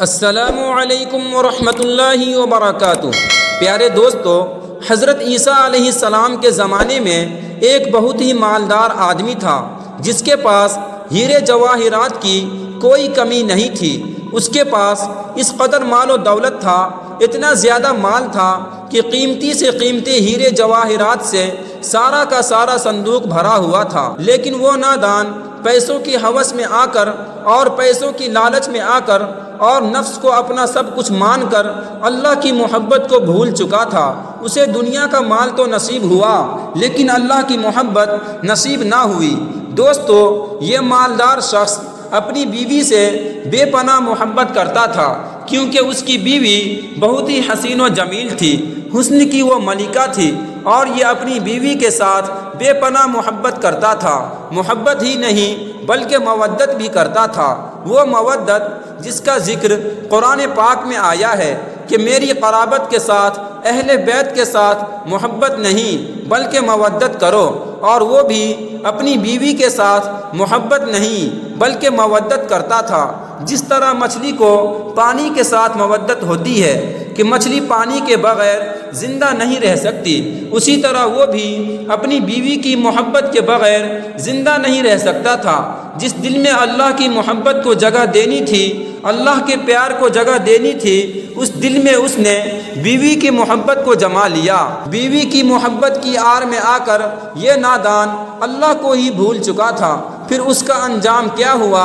السلام علیکم ورحمۃ اللہ وبرکاتہ۔ پیارے دوستو، حضرت عیسیٰ علیہ السلام کے زمانے میں ایک بہت ہی مالدار آدمی تھا جس کے پاس ہیرے جواہرات کی کوئی کمی نہیں تھی۔ اس کے پاس اس قدر مال و دولت تھا، اتنا زیادہ مال تھا کہ قیمتی سے قیمتی ہیرے جواہرات سے سارا کا سارا صندوق بھرا ہوا تھا۔ لیکن وہ نادان پیسوں کی ہوس میں آ کر اور پیسوں کی لالچ میں آ کر اور نفس کو اپنا سب کچھ مان کر اللہ کی محبت کو بھول چکا تھا۔ اسے دنیا کا مال تو نصیب ہوا لیکن اللہ کی محبت نصیب نہ ہوئی۔ دوستو، یہ مالدار شخص اپنی بیوی سے بے پناہ محبت کرتا تھا کیونکہ اس کی بیوی بہت ہی حسین و جمیل تھی، حسن کی وہ ملکہ تھی، اور یہ اپنی بیوی کے ساتھ بے پناہ محبت کرتا تھا۔ محبت ہی نہیں بلکہ مودت بھی کرتا تھا، وہ مودت جس کا ذکر قرآن پاک میں آیا ہے کہ میری قرابت کے ساتھ، اہل بیت کے ساتھ محبت نہیں بلکہ مودت کرو، اور وہ بھی اپنی بیوی کے ساتھ محبت نہیں بلکہ مودت کرتا تھا۔ جس طرح مچھلی کو پانی کے ساتھ مودت ہوتی ہے کہ مچھلی پانی کے بغیر زندہ نہیں رہ سکتی، اسی طرح وہ بھی اپنی بیوی کی محبت کے بغیر زندہ نہیں رہ سکتا تھا۔ جس دل میں اللہ کی محبت کو جگہ دینی تھی، اللہ کے پیار کو جگہ دینی تھی، اس دل میں اس نے بیوی کی محبت کو جما لیا۔ بیوی کی محبت کی آڑ میں آ کر یہ نادان اللہ کو ہی بھول چکا تھا۔ پھر اس کا انجام کیا ہوا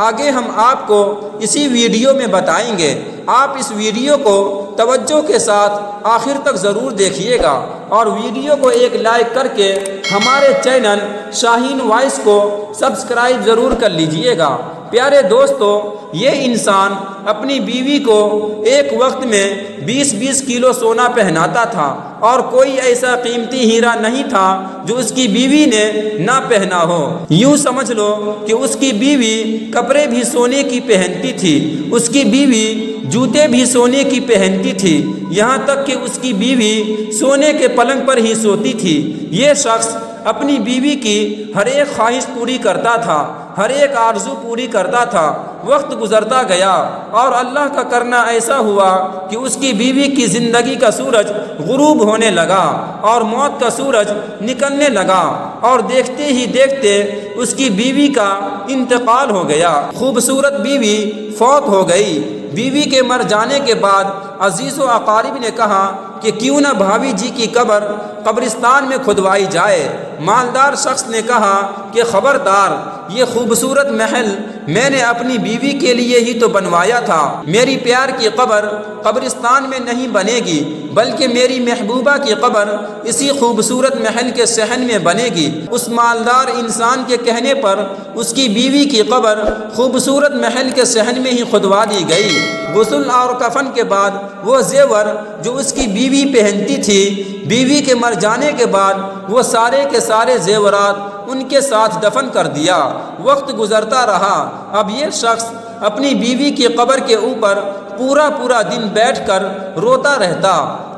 آگے ہم آپ کو اسی ویڈیو میں بتائیں گے۔ آپ اس ویڈیو کو توجہ کے ساتھ آخر تک ضرور دیکھیے گا اور ویڈیو کو ایک لائک کر کے ہمارے چینل شاہین وائس کو سبسکرائب ضرور کر لیجئے گا۔ پیارے دوستو، یہ انسان اپنی بیوی کو ایک وقت میں 20 کلو سونا پہناتا تھا اور کوئی ایسا قیمتی ہیرا نہیں تھا جو اس کی بیوی نے نہ پہنا ہو۔ یوں سمجھ لو کہ اس کی بیوی کپڑے بھی سونے کی پہنتی تھی، اس کی بیوی جوتے بھی سونے کی پہنتی تھی، یہاں تک کہ اس کی بیوی سونے کے پلنگ پر ہی سوتی تھی۔ یہ شخص اپنی بیوی کی ہر ایک خواہش پوری کرتا تھا، ہر ایک آرزو پوری کرتا تھا۔ وقت گزرتا گیا اور اللہ کا کرنا ایسا ہوا کہ اس کی بیوی کی زندگی کا سورج غروب ہونے لگا اور موت کا سورج نکلنے لگا، اور دیکھتے ہی دیکھتے اس کی بیوی کا انتقال ہو گیا۔ خوبصورت بیوی فوت ہو گئی۔ بیوی کے مر جانے کے بعد عزیز و اقارب نے کہا کہ کیوں نہ بھابھی جی کی قبر قبرستان میں کھدوائی جائے۔ مالدار شخص نے کہا کہ خبردار، یہ خوبصورت محل میں نے اپنی بیوی کے لیے ہی تو بنوایا تھا، میری پیار کی قبر قبرستان میں نہیں بنے گی بلکہ میری محبوبہ کی قبر اسی خوبصورت محل کے صحن میں بنے گی۔ اس مالدار انسان کے کہنے پر اس کی بیوی کی قبر خوبصورت محل کے صحن میں ہی کھدوا دی گئی۔ غسل اور کفن کے بعد وہ زیور جو اس کی بیوی پہنتی تھی، بیوی کے مر جانے کے بعد وہ سارے کے سارے زیورات ان کے ساتھ دفن کر دیا۔ وقت گزرتا رہا، اب یہ شخص اپنی بیوی کی قبر کے اوپر پورا دن بیٹھ کر روتا رہتا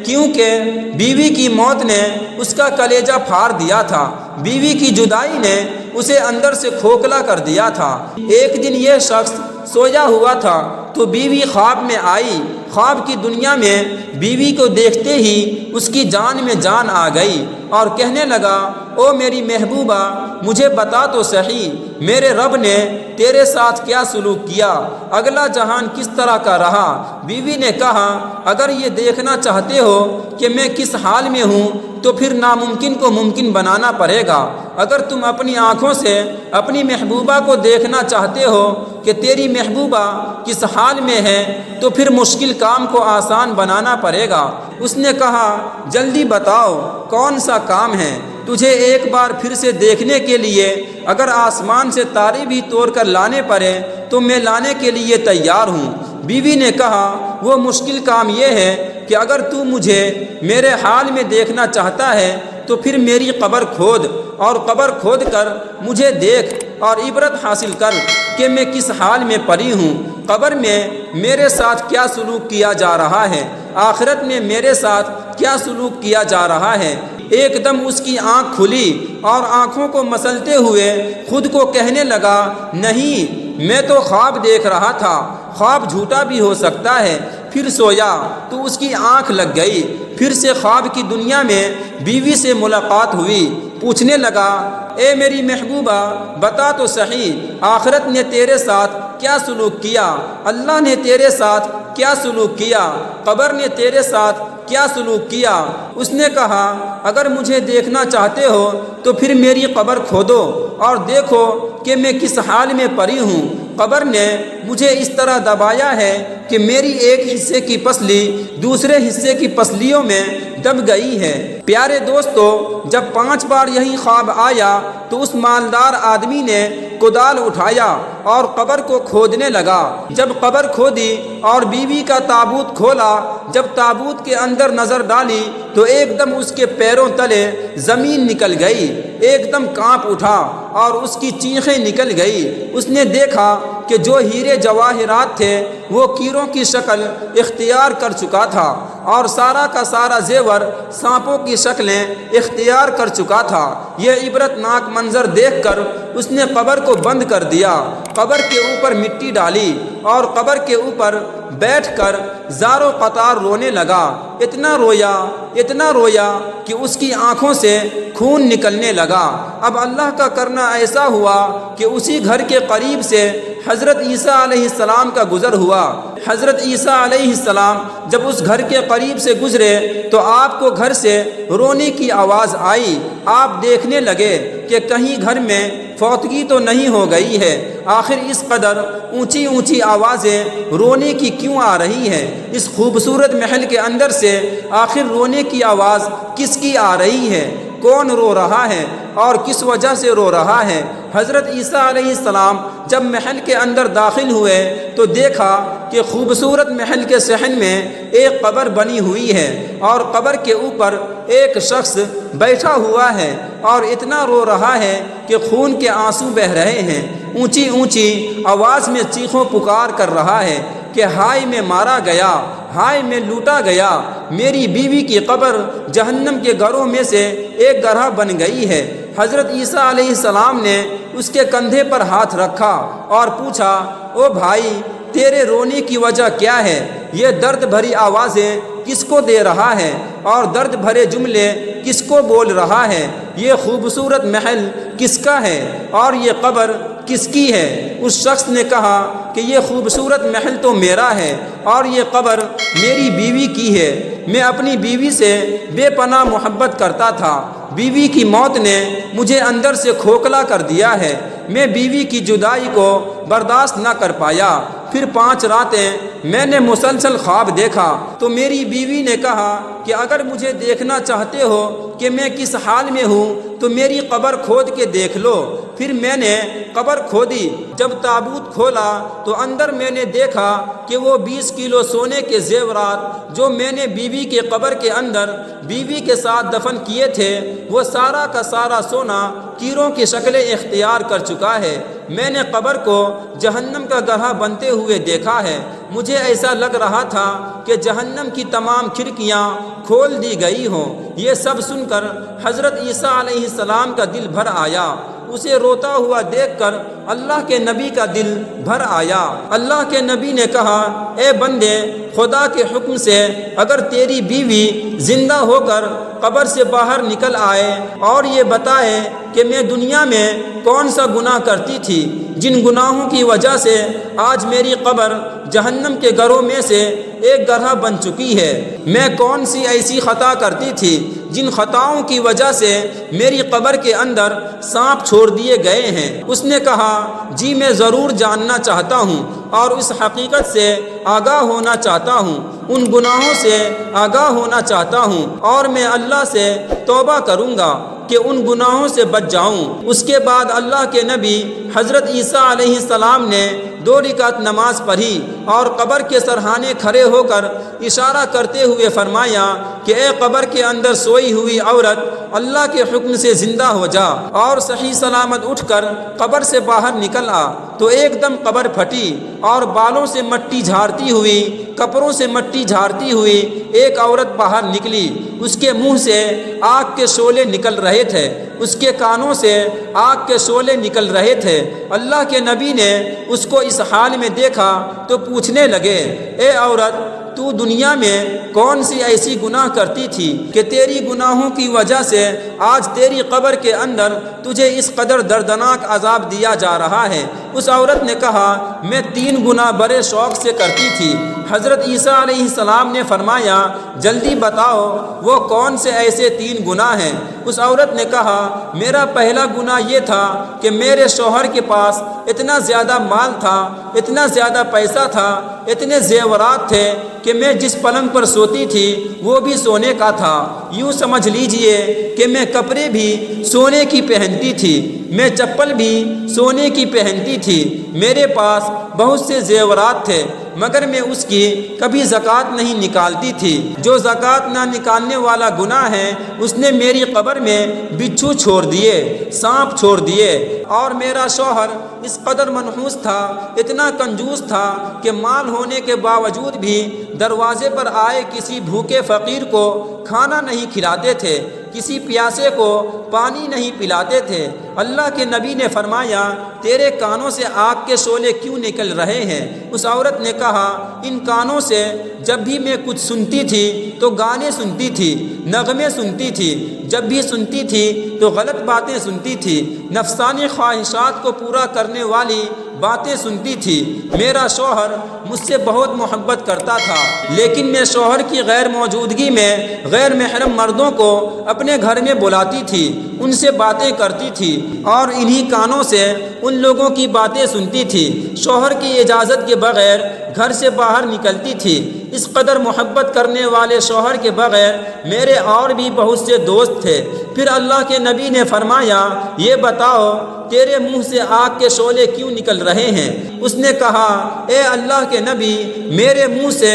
کیونکہ بیوی کی موت نے اس کا کلیجہ پھاڑ دیا تھا، بیوی کی جدائی نے اسے اندر سے کھوکھلا کر دیا تھا۔ ایک دن یہ شخص سویا ہوا تھا تو بیوی خواب میں آئی۔ خواب کی دنیا میں بیوی کو دیکھتے ہی اس کی جان میں جان آ گئی اور کہنے لگا، او میری محبوبہ، مجھے بتا تو صحیح میرے رب نے تیرے ساتھ کیا سلوک کیا، اگلا جہان کس طرح کا رہا۔ بیوی نے کہا، اگر یہ دیکھنا چاہتے ہو کہ میں کس حال میں ہوں تو پھر ناممکن کو ممکن بنانا پڑے گا۔ اگر تم اپنی آنکھوں سے اپنی محبوبہ کو دیکھنا چاہتے ہو کہ تیری محبوبہ کس حال میں ہے تو پھر مشکل کام کو آسان بنانا پڑے گا۔ اس نے کہا، جلدی بتاؤ کون سا کام ہے؟ تجھے ایک بار پھر سے دیکھنے کے لیے اگر آسمان سے تارے بھی توڑ کر لانے پڑے تو میں لانے کے لیے تیار ہوں۔ بیوی نے کہا، وہ مشکل کام یہ ہے کہ اگر تو مجھے میرے حال میں دیکھنا چاہتا ہے تو پھر میری قبر کھود اور قبر کھود کر مجھے دیکھ اور عبرت حاصل کر کہ میں کس حال میں پڑی ہوں، قبر میں میرے ساتھ کیا سلوک کیا جا رہا ہے، آخرت میں میرے ساتھ کیا سلوک کیا جا رہا ہے۔ ایک دم اس کی آنکھ کھلی اور آنکھوں کو مسلتے ہوئے خود کو کہنے لگا، نہیں، میں تو خواب دیکھ رہا تھا، خواب جھوٹا بھی ہو سکتا ہے۔ پھر سویا تو اس کی آنکھ لگ گئی۔ پھر سے خواب کی دنیا میں بیوی سے ملاقات ہوئی۔ پوچھنے لگا، اے میری محبوبہ بتا تو صحیح، آخرت نے تیرے ساتھ کیا سلوک کیا؟ اللہ نے تیرے ساتھ کیا سلوک کیا؟ قبر نے تیرے ساتھ کیا سلوک کیا؟ اس نے کہا، اگر مجھے دیکھنا چاہتے ہو تو پھر میری قبر کھودو اور دیکھو کہ میں کس حال میں پڑی ہوں۔ قبر نے مجھے اس طرح دبایا ہے کہ میری ایک حصے کی پسلی دوسرے حصے کی پسلیوں میں دب گئی ہے۔ پیارے دوستو، جب 5 بار یہی خواب آیا تو اس مالدار آدمی نے کدال اٹھایا اور قبر کو کھودنے لگا۔ جب قبر کھودی اور بیوی کا تابوت کھولا، جب تابوت کے اندر نظر ڈالی تو ایک دم اس کے پیروں تلے زمین نکل گئی، ایک دم کانپ اٹھا اور اس کی چیخیں نکل گئی۔ اس نے دیکھا کہ جو ہیرے جواہرات تھے وہ کیڑوں کی شکل اختیار کر چکا تھا اور سارا کا سارا زیور سانپوں کی شکلیں اختیار کر چکا تھا۔ یہ عبرت ناک منظر دیکھ کر اس نے قبر کو بند کر دیا، قبر کے اوپر مٹی ڈالی اور قبر کے اوپر بیٹھ کر زارو قطار رونے لگا۔ اتنا رویا کہ اس کی آنکھوں سے خون نکلنے لگا۔ اب اللہ کا کرنا ایسا ہوا کہ اسی گھر کے قریب سے حضرت عیسیٰ علیہ السلام کا گزر ہوا۔ حضرت عیسیٰ علیہ السلام جب اس گھر کے قریب سے گزرے تو آپ کو گھر سے رونے کی آواز آئی۔ آپ دیکھنے لگے کہ کہیں گھر میں فوتگی تو نہیں ہو گئی ہے، آخر اس قدر اونچی اونچی آوازیں رونے کی کیوں آ رہی ہیں؟ اس خوبصورت محل کے اندر سے آخر رونے کی آواز کس کی آ رہی ہے؟ کون رو رہا ہے اور کس وجہ سے رو رہا ہے؟ حضرت عیسیٰ علیہ السلام جب محل کے اندر داخل ہوئے تو دیکھا کہ خوبصورت محل کے صحن میں ایک قبر بنی ہوئی ہے اور قبر کے اوپر ایک شخص بیٹھا ہوا ہے اور اتنا رو رہا ہے کہ خون کے آنسو بہہ رہے ہیں۔ اونچی اونچی آواز میں چیخوں پکار کر رہا ہے کہ ہائے میں مارا گیا، ہائے میں لوٹا گیا، میری بیوی کی قبر جہنم کے گڑھوں میں سے ایک گڑھا بن گئی ہے۔ حضرت عیسیٰ علیہ السلام نے اس کے کندھے پر ہاتھ رکھا اور پوچھا، او بھائی تیرے رونے کی وجہ کیا ہے؟ یہ درد بھری آوازیں کس کو دے رہا ہے اور درد بھرے جملے کس کو بول رہا ہے؟ یہ خوبصورت محل کس کا ہے اور یہ قبر کس کی ہے؟ اس شخص نے کہا کہ یہ خوبصورت محل تو میرا ہے اور یہ قبر میری بیوی کی ہے۔ میں اپنی بیوی سے بے پناہ محبت کرتا تھا، بیوی کی موت نے مجھے اندر سے کھوکھلا کر دیا ہے، میں بیوی کی جدائی کو برداشت نہ کر پایا۔ پھر 5 راتیں میں نے مسلسل خواب دیکھا تو میری بیوی نے کہا کہ اگر مجھے دیکھنا چاہتے ہو کہ میں کس حال میں ہوں تو میری قبر کھود کے دیکھ لو۔ پھر میں نے قبر کھودی، جب تابوت کھولا تو اندر میں نے دیکھا کہ وہ 20 کلو سونے کے زیورات جو میں نے بیوی کے قبر کے اندر بیوی کے ساتھ دفن کیے تھے وہ سارا کا سارا سونا کیڑوں کی شکلیں اختیار کر چکا ہے۔ میں نے قبر کو جہنم کا گڑھا بنتے ہوئے دیکھا ہے۔ مجھے ایسا لگ رہا تھا کہ جہنم کی تمام کھڑکیاں کھول دی گئی ہوں۔ یہ سب سن کر حضرت عیسیٰ علیہ السلام کا دل بھر آیا۔ اسے روتا ہوا دیکھ کر اللہ کے نبی کا دل بھر آیا۔ اللہ کے نبی نے کہا، اے بندے، خدا کے حکم سے اگر تیری بیوی زندہ ہو کر قبر سے باہر نکل آئے اور یہ بتائے کہ میں دنیا میں کون سا گناہ کرتی تھی جن گناہوں کی وجہ سے آج میری قبر جہنم کے گڑھوں میں سے ایک گڑھا بن چکی ہے، میں کون سی ایسی خطا کرتی تھی جن خطاؤں کی وجہ سے میری قبر کے اندر سانپ چھوڑ دیے گئے ہیں؟ اس نے کہا، جی میں ضرور جاننا چاہتا ہوں اور اس حقیقت سے آگاہ ہونا چاہتا ہوں، ان گناہوں سے آگاہ ہونا چاہتا ہوں اور میں اللہ سے توبہ کروں گا کہ ان گناہوں سے بچ جاؤں۔ اس کے بعد اللہ کے نبی حضرت عیسیٰ علیہ السلام نے 2 رکعت نماز پڑھی اور قبر کے سرہانے کھڑے ہو کر اشارہ کرتے ہوئے فرمایا کہ اے قبر کے اندر سوئی ہوئی عورت، اللہ کے حکم سے زندہ ہو جا اور صحیح سلامت اٹھ کر قبر سے باہر نکل آ۔ تو ایک دم قبر پھٹی اور بالوں سے مٹی جھاڑتی ہوئی کپڑوں سے مٹی جھاڑتی ہوئی ایک عورت باہر نکلی۔ اس کے منہ سے آگ کے شعلے نکل رہے تھے، اس کے کانوں سے آگ کے شعلے نکل رہے تھے۔ اللہ کے نبی نے اس کو اس حال میں دیکھا تو پوچھنے لگے، اے عورت، تو دنیا میں کون سی ایسی گناہ کرتی تھی کہ تیری گناہوں کی وجہ سے آج تیری قبر کے اندر تجھے اس قدر دردناک عذاب دیا جا رہا ہے؟ اس عورت نے کہا، میں 3 گناہ بڑے شوق سے کرتی تھی۔ حضرت عیسیٰ علیہ السلام نے فرمایا، جلدی بتاؤ وہ کون سے ایسے 3 گناہ ہیں؟ اس عورت نے کہا، میرا پہلا گناہ یہ تھا کہ میرے شوہر کے پاس اتنا زیادہ مال تھا، اتنا زیادہ پیسہ تھا، اتنے زیورات تھے کہ میں جس پلنگ پر سوتی تھی وہ بھی سونے کا تھا۔ یوں سمجھ لیجئے کہ میں کپڑے بھی سونے کی پہنتی تھی، میں چپل بھی سونے کی پہنتی تھی، میرے پاس بہت سے زیورات تھے، مگر میں اس کی کبھی زکوٰۃ نہیں نکالتی تھی۔ جو زکوٰۃ نہ نکالنے والا گناہ ہے، اس نے میری قبر میں بچھو چھوڑ دیے، سانپ چھوڑ دیے، اور میرا شوہر اس قدر منحوس تھا، اتنا کنجوس تھا کہ مال ہونے کے باوجود بھی دروازے پر آئے کسی بھوکے فقیر کو کھانا نہیں کھلاتے تھے، کسی پیاسے کو پانی نہیں پلاتے تھے۔ اللہ کے نبی نے فرمایا، تیرے کانوں سے آگ کے شعلے کیوں نکل رہے ہیں؟ اس عورت نے کہا، ان کانوں سے جب بھی میں کچھ سنتی تھی تو گانے سنتی تھی، نغمے سنتی تھی، جب بھی سنتی تھی تو غلط باتیں سنتی تھی، نفسانی خواہشات کو پورا کرنے والی باتیں سنتی تھی۔ میرا شوہر مجھ سے بہت محبت کرتا تھا، لیکن میں شوہر کی غیر موجودگی میں غیر محرم مردوں کو اپنے گھر میں بلاتی تھی، ان سے باتیں کرتی تھی، اور انہی کانوں سے ان لوگوں کی باتیں سنتی تھی۔ شوہر کی اجازت کے بغیر گھر سے باہر نکلتی تھی۔ اس قدر محبت کرنے والے شوہر کے بغیر میرے اور بھی بہت سے دوست تھے۔ پھر اللہ کے نبی نے فرمایا، یہ بتاؤ تیرے منہ سے آگ کے شعلے کیوں نکل رہے ہیں؟ اس نے کہا، اے اللہ کے نبی، میرے منہ سے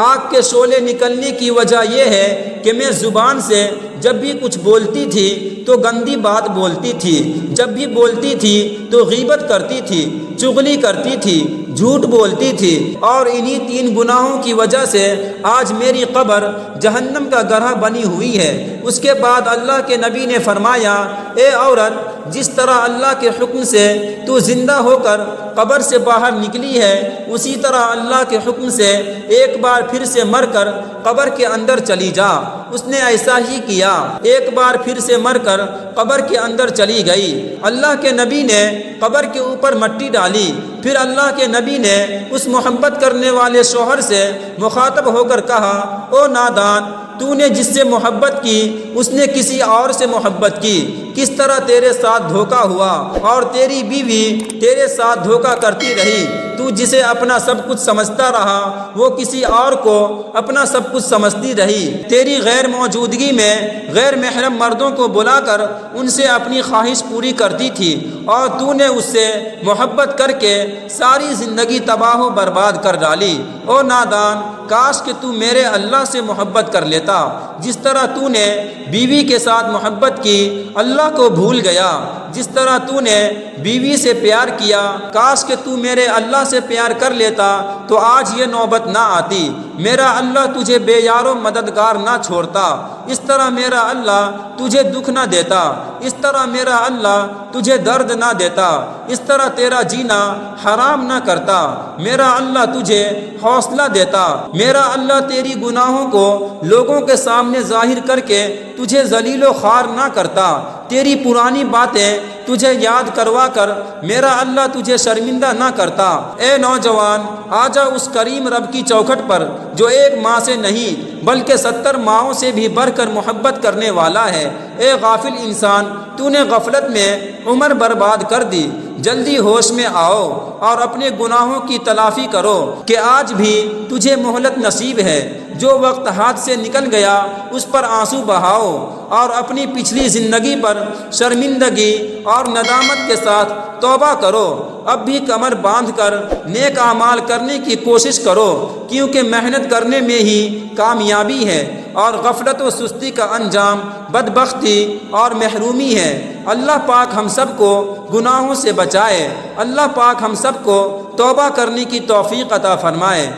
آگ کے شعلے نکلنے کی وجہ یہ ہے کہ میں زبان سے جب بھی کچھ بولتی تھی تو گندی بات بولتی تھی، جب بھی بولتی تھی تو غیبت کرتی تھی، چغلی کرتی تھی، جھوٹ بولتی تھی، اور انہی 3 گناہوں کی وجہ سے آج میری قبر جہنم کا گڑھا بنی ہوئی ہے۔ اس کے بعد اللہ کے نبی نے فرمایا، اے عورت، جس طرح اللہ کے حکم سے تو زندہ ہو کر قبر سے باہر نکلی ہے، اسی طرح اللہ کے حکم سے ایک بار پھر سے مر کر قبر کے اندر چلی جا۔ اس نے ایسا ہی کیا، ایک بار پھر سے مر کر قبر کے اندر چلی گئی۔ اللہ کے نبی نے قبر کے اوپر مٹی ڈالی۔ پھر اللہ کے نبی نے اس محبت کرنے والے شوہر سے مخاطب ہو کر کہا، او نادان، تو نے جس سے محبت کی اس نے کسی اور سے محبت کی، کس طرح تیرے ساتھ دھوکا ہوا، اور تیری بیوی تیرے ساتھ دھوکا کرتی رہی۔ تو جسے اپنا سب کچھ سمجھتا رہا وہ کسی اور کو اپنا سب کچھ سمجھتی رہی۔ تیری غیر موجودگی میں غیر محرم مردوں کو بلا کر ان سے اپنی خواہش پوری کرتی تھی، اور تو نے اس سے محبت کر کے ساری زندگی تباہ و برباد کر ڈالی۔ او نادان، کاش کہ تو میرے اللہ سے محبت کر لیتا، جس طرح تو نے بیوی کے ساتھ محبت کی، اللہ کو بھول گیا۔ جس طرح تو نے بیوی سے پیار کیا، کاش کہ تو میرے اللہ سے پیار کر لیتا تو آج یہ نوبت نہ آتی، میرا اللہ تجھے بے یار و مددگار نہ چھوڑتا، اس طرح میرا اللہ تجھے دکھ نہ دیتا، اس طرح میرا اللہ تجھے درد نہ دیتا، اس طرح تیرا جینا حرام نہ کرتا، میرا اللہ تجھے حوصلہ دیتا، میرا اللہ تیری گناہوں کو لوگوں کے سامنے ظاہر کر کے تجھے ذلیل و خوار نہ کرتا، تیری پرانی باتیں تجھے یاد کروا کر میرا اللہ تجھے شرمندہ نہ کرتا۔ اے نوجوان، آجا اس کریم رب کی چوکھٹ پر جو ایک ماں سے نہیں بلکہ 70 ماؤں سے بھی بڑھ کر محبت کرنے والا ہے۔ اے غافل انسان، تو نے غفلت میں عمر برباد کر دی، جلدی ہوش میں آؤ اور اپنے گناہوں کی تلافی کرو کہ آج بھی تجھے مہلت نصیب ہے۔ جو وقت ہاتھ سے نکل گیا اس پر آنسو بہاؤ، اور اپنی پچھلی زندگی پر شرمندگی اور ندامت کے ساتھ توبہ کرو۔ اب بھی کمر باندھ کر نیک اعمال کرنے کی کوشش کرو، کیونکہ محنت کرنے میں ہی کامیابی ہے، اور غفلت و سستی کا انجام بدبختی اور محرومی ہے۔ اللہ پاک ہم سب کو گناہوں سے بچائے، اللہ پاک ہم سب کو توبہ کرنے کی توفیق عطا فرمائے۔